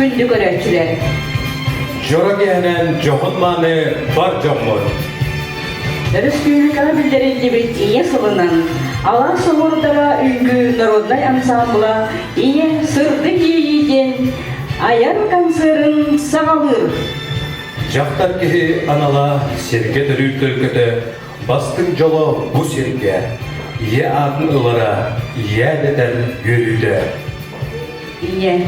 күндү көрөчүлөр. Жора киһинен жохон мааны бар жоммун. Республика билдирилдибит ие сылынан ала соғырдара үйгү народный ансамбла ие сырды кииден аяр концерн сағалыр. Жақтар киһи анала серге төрүлтөлкөтө бастың жоло бу серге. Ие атын ылара, ие детен görüdө. Ие,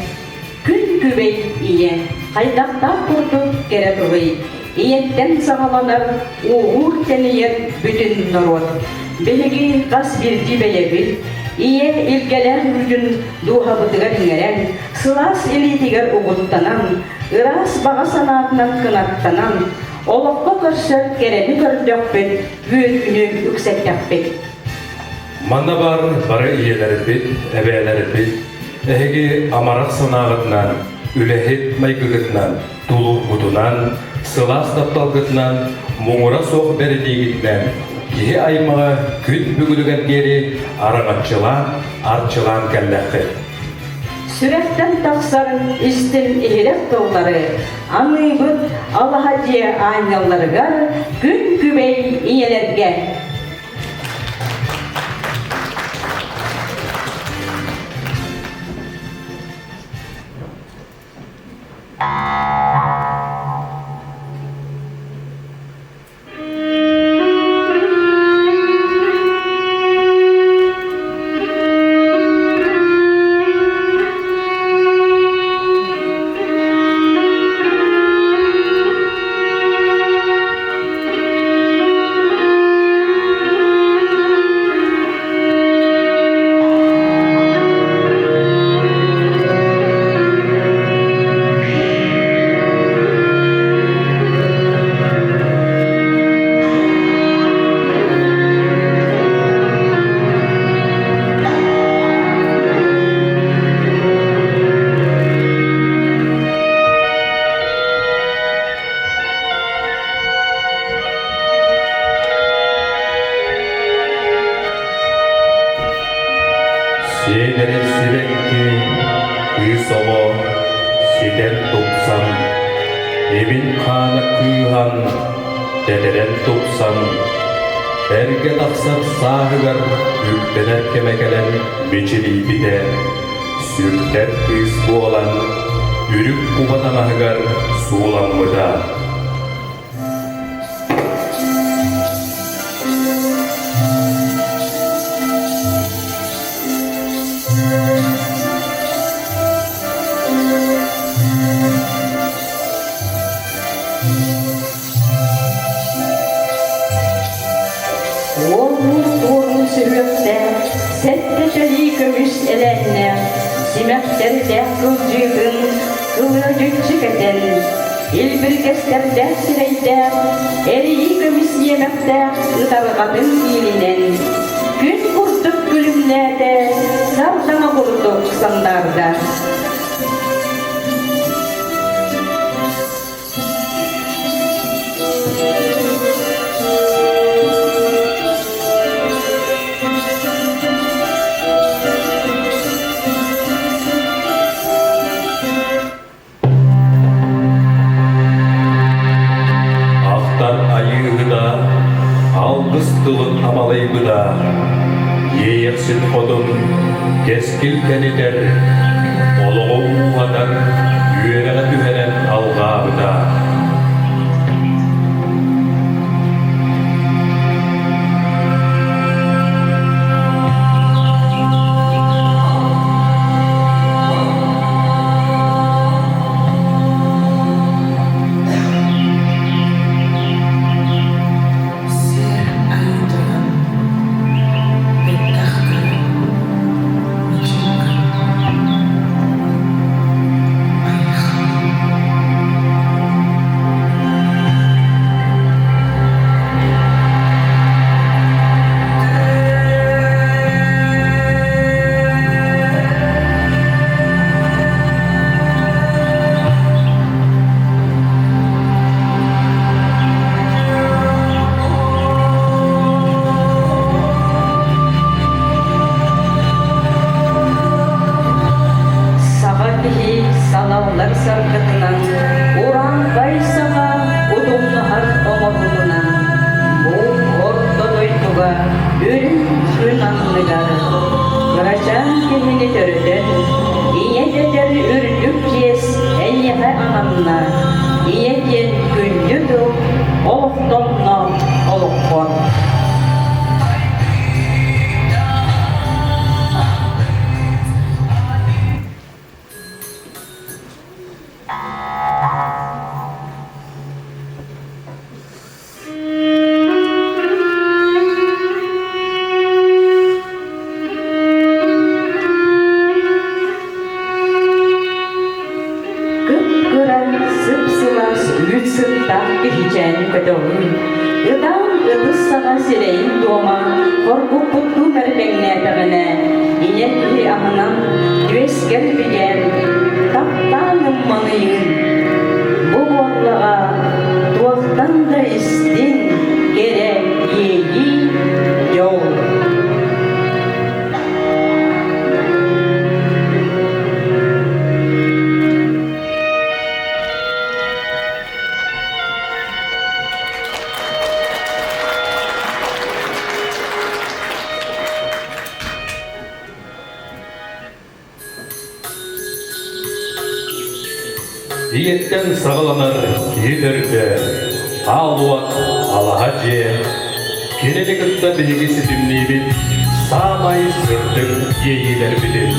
күн күбей ие, қайдақтап құртып кере тұрғый. Иеттен сағаланар уғур тенейер бүтін народ. Белеги қас бірді бәлебіл, ие илгелер үргін дуға бұтығар іңерен, сылас елетігер ұғыттанан, ырас баға санатынан қынаттанан, олыққа көрсір керені көрдіқпен, бүйіткіні үксеттәқпен. Манда бары иелері бит, әбәлері бит, әйге амарақ санағытынан, үләхет майкығытынан, тулур бұтынан, сылас тапталғытынан, мұңыра соғы бәрідегітінен, кеге аймаға күн бүгілігін кері араңатчылан, артчылан кәлләқі. Сүрәттен тақсарын істін ehirek тоғлары, аны бұд Аллаға де айналарығар күн күбей иелерге. Сенері сирекке, ұсылы, сиден тұпсан, емін қаны күйған, дәдерен тұпсан, әрге тақсар сағығар, үктенер кемекелен мечелей бітер, сүрттер күйс болан, үрік құбатанағығар суылан мұда. Орын сүрөкте, сәтті төлі көміс әләнне, симәктерде кылжығын, кылы жүтчігетін, елбіргестерде сірейде, әрі көміс емекте ұтарғатын елінен. Күн құртып күлімләді, сардама құртып сандарда. Алғыстылын амалайбыда, ейексін қодым, кескіл кәнетер, олығы уғадар, үйеріға түхенен алғабыда. ürün sürmanlıgar, Garaşan kehini törüdün, İye döder ürdük yes, eyyehe anamna, İye gen gündüdü, oluktonla olukon. Kıpkıran sıpsılas lütsüptak gihiceni bedolun. Yıdan ıdız sana sireyin doğma, korku putlu merbengne dağına, İnek ki ahınam, dües gelbigen, taptanım manıyın. Bu otlağa, tuaktan da istin, gerek yeyi yol. Иеттен сағыланар етөрді, алуат алағаджи, кенелігітті білгесі дүмнейбет, самай сұрдың ейелер білер.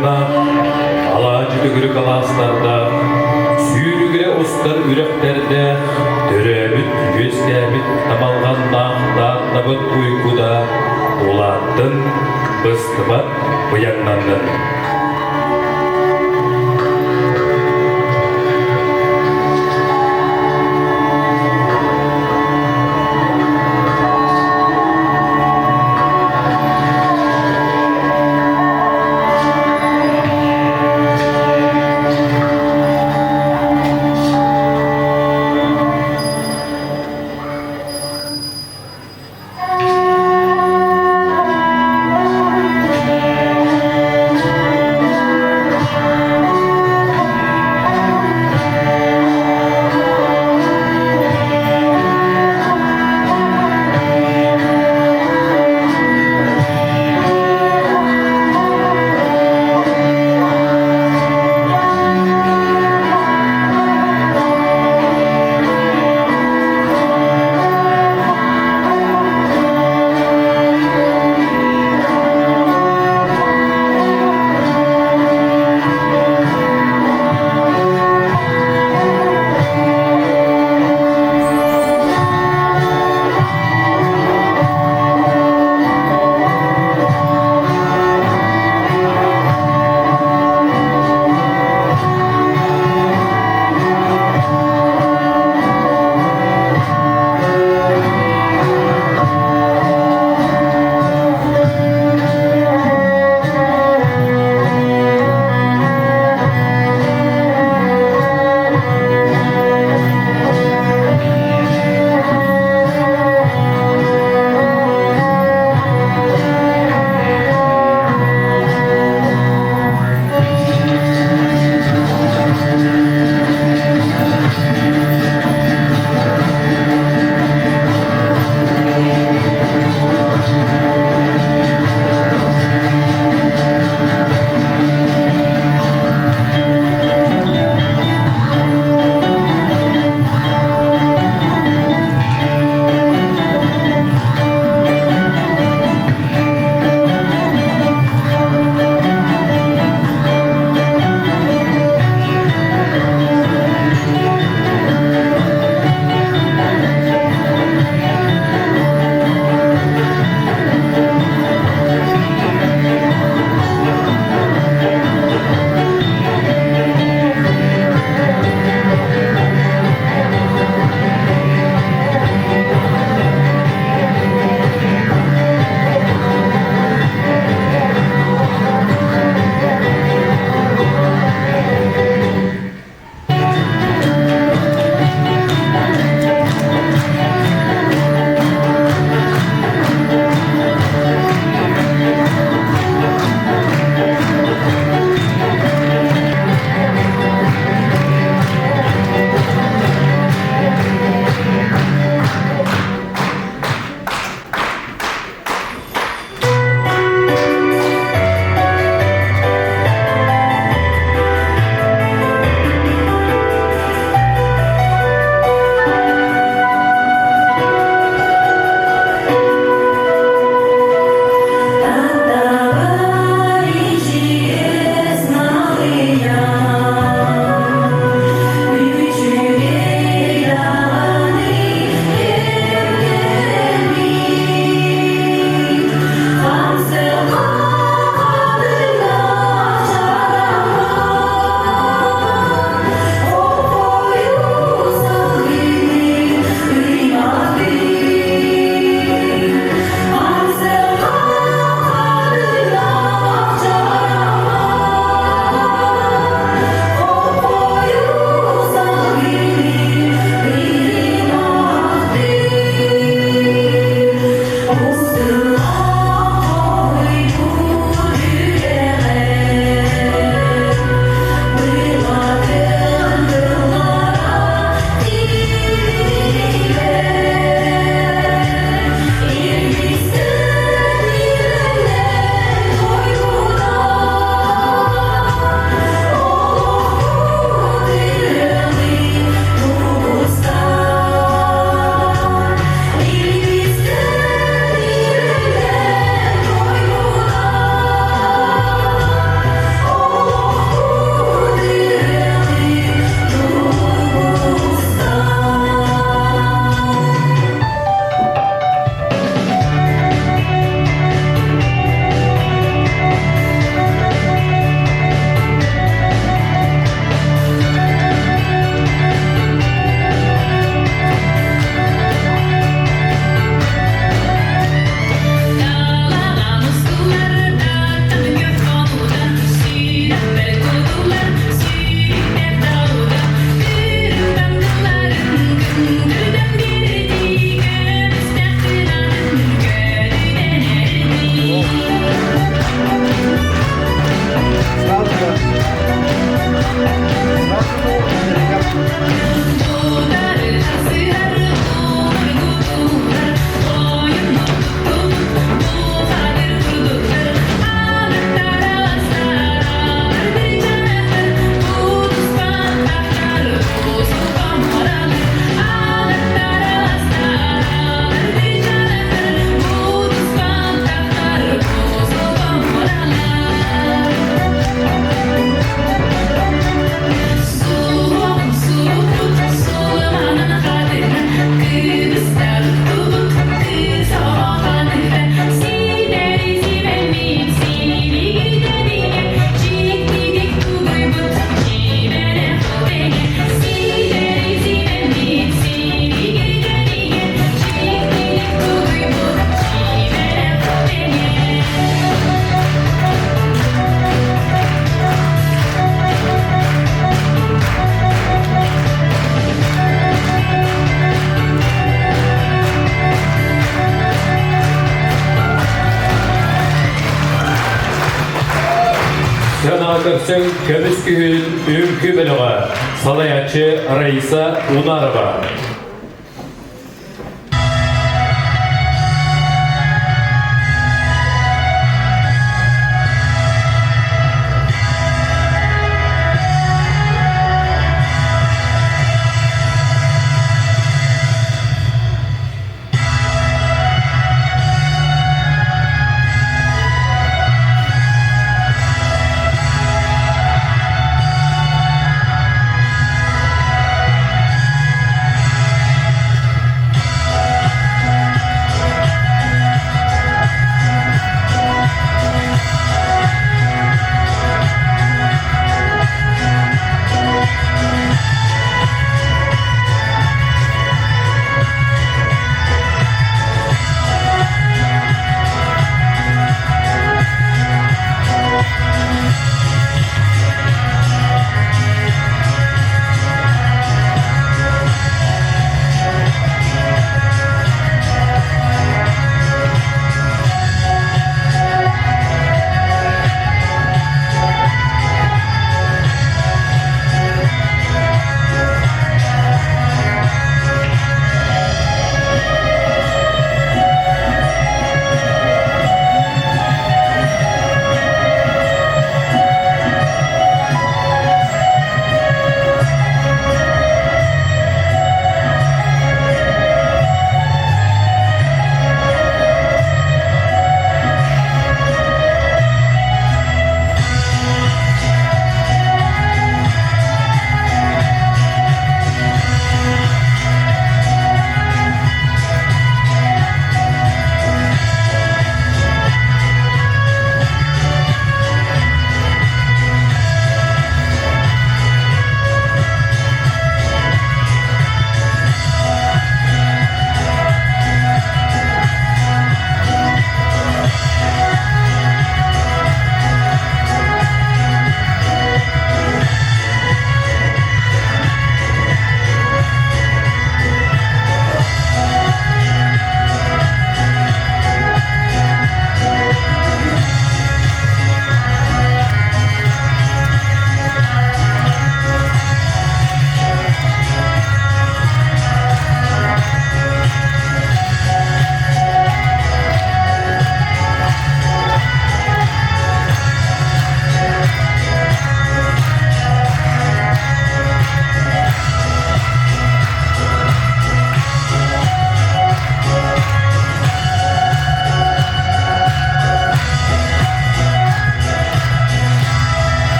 Ытарына алаачы түгірі қаластарда, сүйрігіре ұстар үректерде, төрәбіт, өскәбіт, тамалғанда табыт ұйқуда, олаттың быстыбат бұяңнандың. Köpsün Kömüskühül Ünkü Bölüğü Salayatçı Raisa Unarova.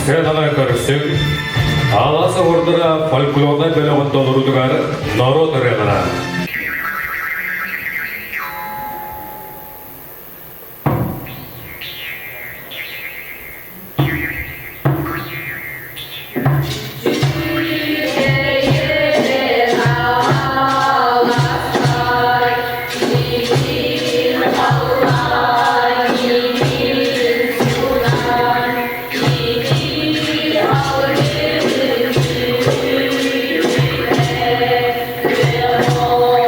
Сыйлана көрсөк, аласы ордыра фольклорда бөлігін толырудығар народ ырығына. Oh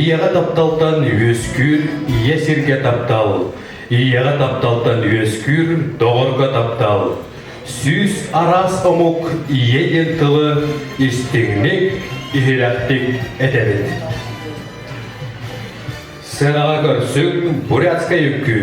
Ияға тапталтан өскүр, ие сирге таптал. Ияға тапталтан өскүр, доғырға таптал. Сүз арас омук, ие ентылы, истеңнек, ихирақтик әтәбет. Сынаға көрсің, бурятска үккі.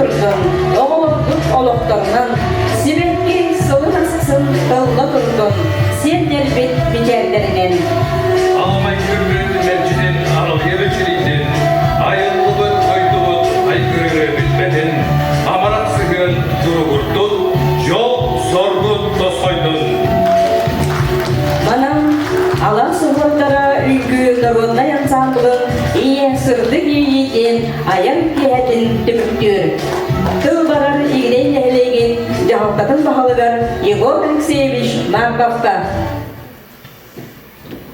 turdun, oğulduk oluklarının, sibekki sılın asksın kıllı turdun, sen elbet bicerlerinin. Almay gürgün mercinin aralıya geçirildin. Ayıllıbın koyduğun aykırı bitmedin. Amarak sıgın duru kurtun. Yol sorgun dostoydun. Manam ala sohorlara üngü nurunda yansandılın, iye sırdı giyiyken ayak kiyetin tümüktür. Tıl barar iğneyle helegin, cevaplatın bahalıgar, Yegor Alexeyevich Markovka.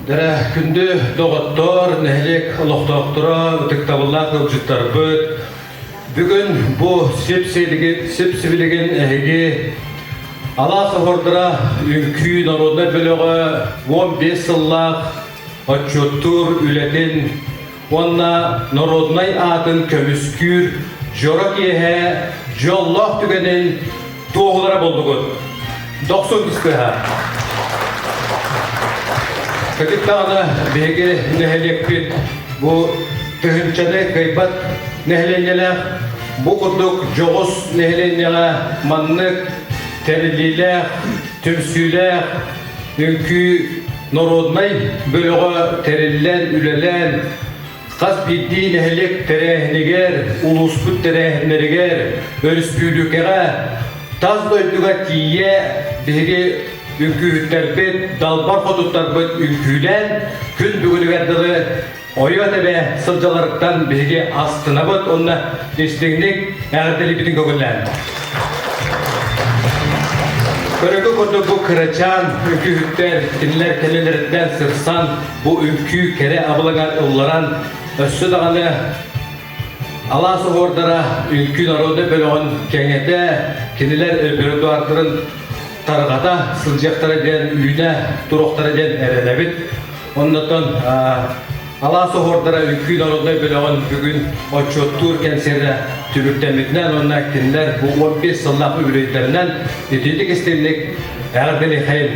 Dere kündü doğuttor, nehlek oloqtoqtura, tıktabılla kılcıttar büt. Bugün bu sipsibiligin ehigi ala sohordura ünkü narodna bölüğü 15 yıllak отчеттур ületin onna narodnay atın kömüskür jorak yehe jolloh tügenin toğulara boldugun 90 kıskıha Kadıklarına bege nehelekpit bu tühünçene kaybat nehelenyeler bu kurduk joğuz nehelenyeler manlık terililer tümsüler ünkü narodnay bölüğü terilen ülelen kas bildiği nehelek terehniger ulusput terehniger ölüspülükere taz doyduga tiye bege ünkü terpet dalbar hodutlar bu ünküden gün bugünügerdiği oya tebe sılcalarıktan bege astına bot onna desteklik erdeli bitin kögülen. Körükü kurdu bu kıraçan ünkü hütter dinler kelelerinden sırsan bu ünkü kere abılagan ullaran össü dağını ala sohordara ünkü narodu bölüğün kengete kiniler elbörü duartırın targada sılcaktara den üyüne duruqtara den erelebit. Ondan ala sohordara ünkü narodu bölüğün bugün oçottur kenserde tübüktemikten onlar kinler bu 15 yıllık üretlerinden etidik istemlik erdeli hayır.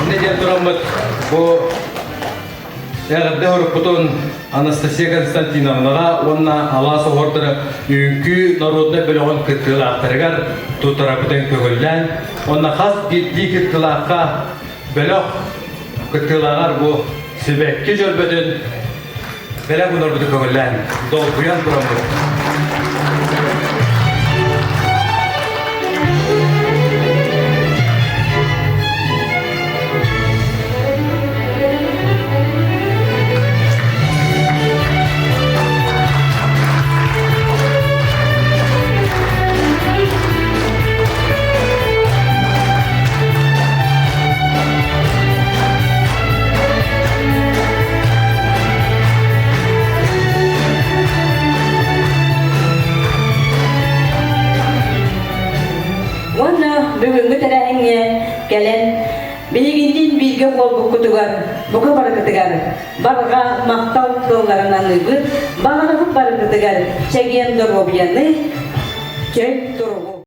Ne diye duramız bu erde horputun Anastasia Konstantinovnaga onna ala sohordara ünkü narodu bölüğün kıtılaqtırgar tutarapıdan kögüllen onna khas gittiği kıtılaqqa bölük kıtılağar bu sebekki jölbödün bela bunlar bu kögüllen dolguyan duramız. Бүгүнгү тереңе келен бейгиндин бирге кол букутугар бука баракытыгар барга мактау тылларынан ыгыт багырыгып баракытыгар чеген доробияны чөй туру